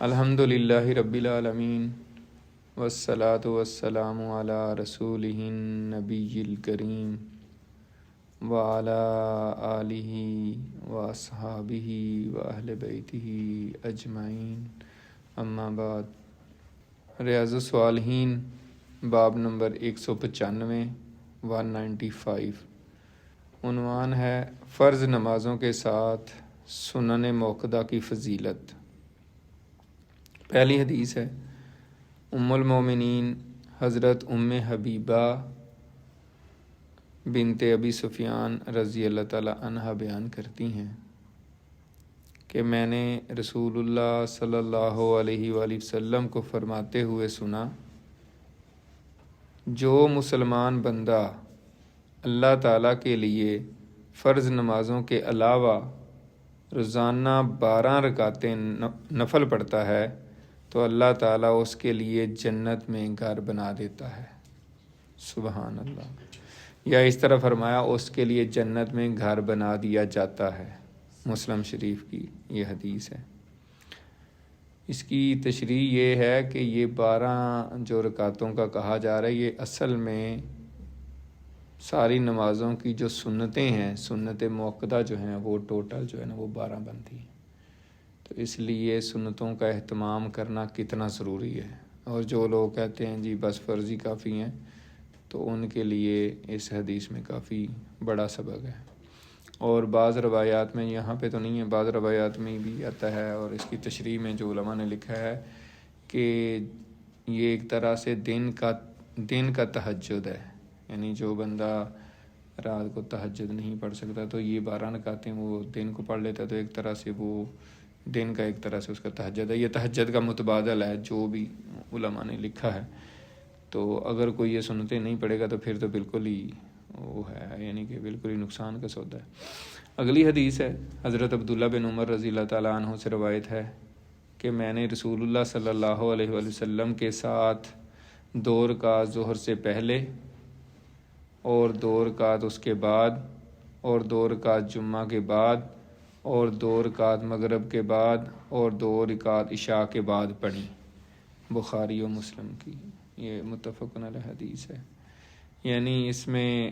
الحمد للہ رب العالمین والصلاة والسلام علی رسولہ النبی الکریم وعلی آلہ واصحابہ واہل بیتہ اجمعین، اما بعد۔ ریاض الصالحین باب نمبر 195 195، عنوان ہے فرض نمازوں کے ساتھ سنن موقدہ کی فضیلت۔ پہلی حدیث ہے ام المومنین حضرت ام حبیبہ بنت ابی سفیان رضی اللہ تعالی عنہا بیان کرتی ہیں کہ میں نے رسول اللہ صلی اللہ علیہ وآلہ وسلم کو فرماتے ہوئے سنا، جو مسلمان بندہ اللہ تعالیٰ کے لیے فرض نمازوں کے علاوہ روزانہ 12 رکعتیں نفل پڑھتا ہے تو اللہ تعالیٰ اس کے لیے جنت میں گھر بنا دیتا ہے۔ سبحان اللہ۔ یا اس طرح فرمایا، اس کے لیے جنت میں گھر بنا دیا جاتا ہے۔ مسلم شریف کی یہ حدیث ہے۔ اس کی تشریح یہ ہے کہ یہ 12 جو رکعتوں کا کہا جا رہا ہے، یہ اصل میں ساری نمازوں کی جو سنتیں ہیں، سنت موقدہ جو ہیں، وہ ٹوٹل جو ہے نا وہ 12 بنتی ہیں۔ تو اس لیے سنتوں کا اہتمام کرنا کتنا ضروری ہے، اور جو لوگ کہتے ہیں جی بس فرضی کافی ہیں، تو ان کے لیے اس حدیث میں کافی بڑا سبق ہے۔ اور بعض روایات میں، یہاں پہ تو نہیں ہے، بعض روایات میں بھی آتا ہے، اور اس کی تشریح میں جو علماء نے لکھا ہے کہ یہ ایک طرح سے دن کا تہجد ہے، یعنی جو بندہ رات کو تہجد نہیں پڑھ سکتا تو یہ 12 رکعتیں وہ دن کو پڑھ لیتا، تو ایک طرح سے وہ دن کا ایک طرح سے اس کا تہجد ہے۔ یہ تہجد کا متبادل ہے جو بھی علماء نے لکھا ہے۔ تو اگر کوئی یہ سنتیں نہیں پڑھے گا تو پھر تو بالکل ہی وہ ہے، یعنی کہ بالکل ہی نقصان کا سودا ہے۔ اگلی حدیث ہے حضرت عبداللہ بن عمر رضی اللہ تعالیٰ عنہ سے روایت ہے کہ میں نے رسول اللہ صلی اللہ علیہ وآلہ وسلم کے ساتھ 2 رکعت ظہر سے پہلے اور 2 رکعت اس کے بعد اور 2 رکعت جمعہ کے بعد اور 2 رکعت مغرب کے بعد اور 2 رکعت عشاء کے بعد پڑھی۔ بخاری و مسلم کی یہ متفق علیہ حدیث ہے۔ یعنی اس میں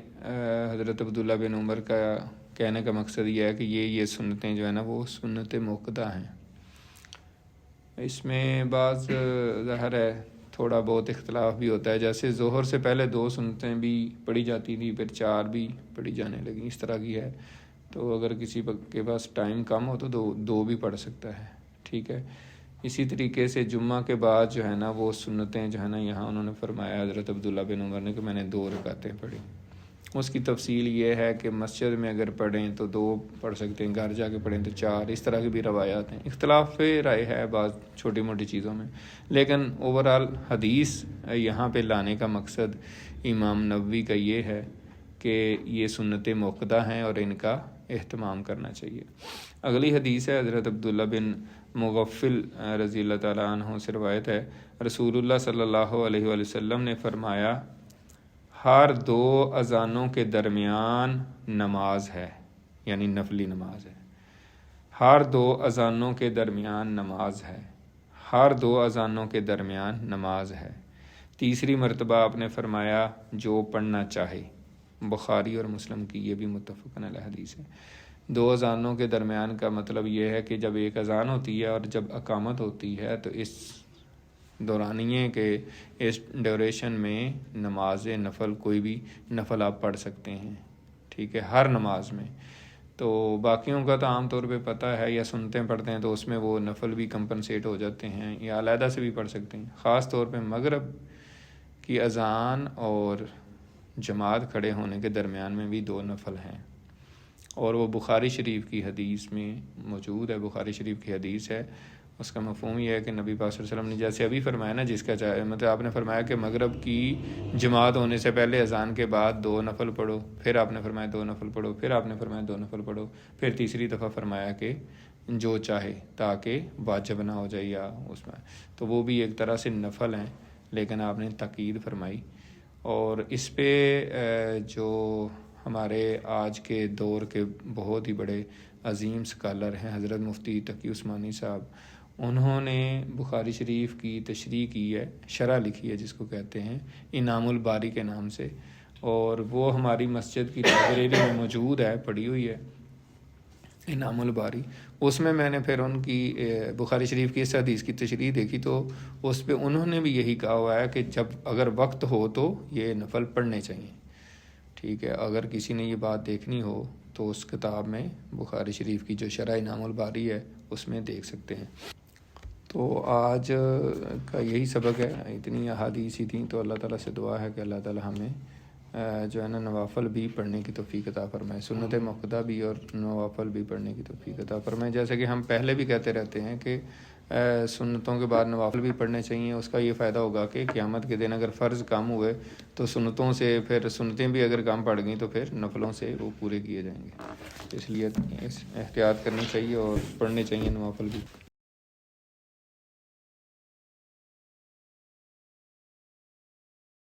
حضرت عبداللہ بن عمر کا کہنے کا مقصد یہ ہے کہ یہ سنتیں جو ہے نا وہ سنت موقدہ ہیں۔ اس میں بعض ظاہر ہے تھوڑا بہت اختلاف بھی ہوتا ہے، جیسے ظہر سے پہلے 2 سنتیں بھی پڑھی جاتی تھیں، پھر 4 بھی پڑھی جانے لگیں، اس طرح کی ہے۔ تو اگر کسی کے پاس ٹائم کم ہو تو 2 بھی پڑھ سکتا ہے، ٹھیک ہے۔ اسی طریقے سے جمعہ کے بعد جو ہے نا وہ سنتیں جو ہے نا، یہاں انہوں نے فرمایا حضرت عبداللہ بن عمر نے کہ میں نے 2 رکعتیں پڑھی۔ اس کی تفصیل یہ ہے کہ مسجد میں اگر پڑھیں تو 2 پڑھ سکتے ہیں، گھر جا کے پڑھیں تو 4، اس طرح کی بھی روایات ہیں۔ اختلاف رائے ہے بعض چھوٹی موٹی چیزوں میں، لیکن اوورال حدیث یہاں پہ لانے کا مقصد امام نووی کا یہ ہے کہ یہ سنت موقدہ ہیں اور ان کا اہتمام کرنا چاہیے۔ اگلی حدیث ہے حضرت عبداللہ بن مغفل رضی اللہ تعالیٰ عنہ سے روایت ہے، رسول اللہ صلی اللہ علیہ وآلہ وسلم نے فرمایا، ہر 2 اذانوں کے درمیان نماز ہے، یعنی نفلی نماز ہے۔ ہر 2 اذانوں کے درمیان نماز ہے، ہر 2 اذانوں کے درمیان نماز ہے۔ تیسری مرتبہ آپ نے فرمایا، جو پڑھنا چاہے۔ بخاری اور مسلم کی یہ بھی متفق علیہ حدیث ہے۔ 2 اذانوں کے درمیان کا مطلب یہ ہے کہ جب ایک اذان ہوتی ہے اور جب اقامت ہوتی ہے تو اس دورانیے کے اس ڈیوریشن میں نماز نفل، کوئی بھی نفل آپ پڑھ سکتے ہیں، ٹھیک ہے، ہر نماز میں۔ تو باقیوں کا تو عام طور پہ پتہ ہے، یا سنتیں پڑھتے ہیں تو اس میں وہ نفل بھی کمپنسیٹ ہو جاتے ہیں، یا علیحدہ سے بھی پڑھ سکتے ہیں۔ خاص طور پہ مغرب کی اذان اور جماعت کھڑے ہونے کے درمیان میں بھی 2 نفل ہیں، اور وہ بخاری شریف کی حدیث میں موجود ہے۔ بخاری شریف کی حدیث ہے، اس کا مفہوم یہ ہے کہ نبی پاک صلی اللہ علیہ وسلم نے جیسے ابھی فرمایا نا، جس کا چاہے مطلب آپ نے فرمایا کہ مغرب کی جماعت ہونے سے پہلے اذان کے بعد 2 نفل پڑھو، پھر آپ نے فرمایا 2 نفل پڑھو، پھر آپ نے فرمایا 2 نفل پڑھو، پھر تیسری دفعہ فرمایا کہ جو چاہے، تاکہ واجب نہ ہو جائے یا اس میں، تو وہ بھی ایک طرح سے نفل ہیں، لیکن آپ نے تاکید فرمائی۔ اور اس پہ جو ہمارے آج کے دور کے بہت ہی بڑے عظیم سکالر ہیں حضرت مفتی تقی عثمانی صاحب، انہوں نے بخاری شریف کی تشریح کی ہے، شرح لکھی ہے جس کو کہتے ہیں انعام الباری کے نام سے، اور وہ ہماری مسجد کی لائبریری میں موجود ہے، پڑھی ہوئی ہے انعام الباری۔ اس میں نے پھر ان کی بخاری شریف کی اس حدیث کی تشریح دیکھی تو اس پہ انہوں نے بھی یہی کہا ہوا ہے کہ جب اگر وقت ہو تو یہ نفل پڑھنے چاہیے، ٹھیک ہے۔ اگر کسی نے یہ بات دیکھنی ہو تو اس کتاب میں بخاری شریف کی جو شرح انعام الباری ہے اس میں دیکھ سکتے ہیں۔ تو آج کا یہی سبق ہے، اتنی احادیث ہی تھیں، تو اللہ تعالیٰ سے دعا ہے کہ اللہ تعالیٰ ہمیں جو ہے نا نوافل بھی پڑھنے کی توفیق عطا فرمائے، سنت مؤکدہ بھی اور نوافل بھی پڑھنے کی توفیق عطا فرمائے۔ جیسے کہ ہم پہلے بھی کہتے رہتے ہیں کہ سنتوں کے بعد نوافل بھی پڑھنے چاہیے۔ اس کا یہ فائدہ ہوگا کہ قیامت کے دن اگر فرض کم ہوئے تو سنتوں سے پھر سنتیں بھی اگر کم پڑ گئیں تو پھر نفلوں سے وہ پورے کیے جائیں گے، اس لیے احتیاط کرنی چاہیے اور پڑھنے چاہیے نوافل بھی۔